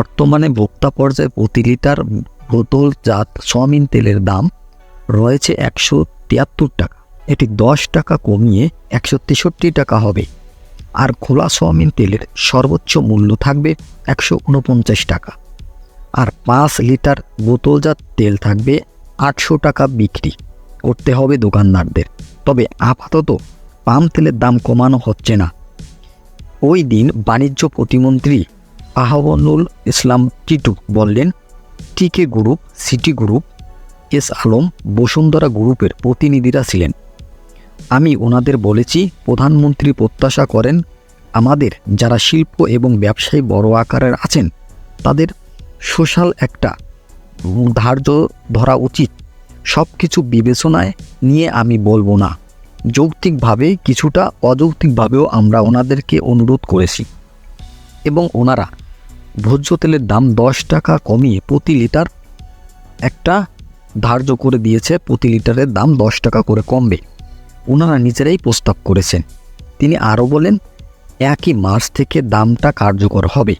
বর্তমানে ভোক্তা পর্যায়ে প্রতি লিটার বোতলজাত সয়াবিন তেলের দাম রয়েছে 173 টাকা। এটি 10 টাকা কমিয়ে 163 টাকা হবে। আর খোলা সয়াবিন তেলের সর্বোচ্চ মূল্য থাকবে 149 টাকা। আর 5 লিটার বোতলজাত তেল থাকবে 800 টাকা বিক্রি করতে হবে দোকানদারদের। তবে আপাতত পাম তেলের দাম কমানো হচ্ছে না। ওই দিন বাণিজ্য প্রতিমন্ত্রী আহ্বানুল ইসলাম টিটু বললেন, টিকে group, city group, S Alam, Bashundhara গ্রুপের প্রতিনিধিরা ছিলেন। আমি ওনাদের বলেছি, প্রধানমন্ত্রী প্রত্যাশা করেন আমাদের যারা শিল্প এবং ব্যবসায়ী বড় আকারের আছেন তাদের সোশ্যাল একটা ধার্য ধরা উচিত। সব কিছু বিবেচনায় নিয়ে আমি বলবো না, যৌক্তিকভাবে কিছুটা অযৌক্তিকভাবেও আমরা ওনাদেরকে অনুরোধ করেছি এবং ওনারা ভোজ্য তেলের দাম 10 টাকা কমিয়ে প্রতি লিটার একটা ধার্য করে দিয়েছে। প্রতি লিটারের দাম 10 টাকা করে কমবে, ওনারা নিজেরাই প্রস্তাব করেছেন। তিনি আরও বলেন, 1 মার্চ থেকে দামটা কার্যকর হবে।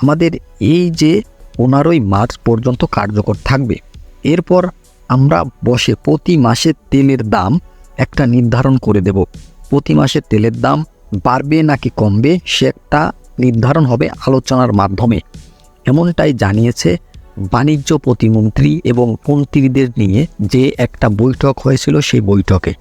আমাদের এই যে 15ই মার্চ পর্যন্ত কার্যকর থাকবে। এরপর আমরা বসে প্রতি মাসে তেলের দাম একটা নির্ধারণ করে দেব। প্রতি মাসে তেলের দাম বাড়বে নাকি কমবে সে একটা নির্ধারণ হবে আলোচনার মাধ্যমে। এমনটাই জানিয়েছে বাণিজ্য প্রতিমন্ত্রী এবং মন্ত্রীদের নিয়ে যে একটা বৈঠক হয়েছিল সেই বৈঠকে।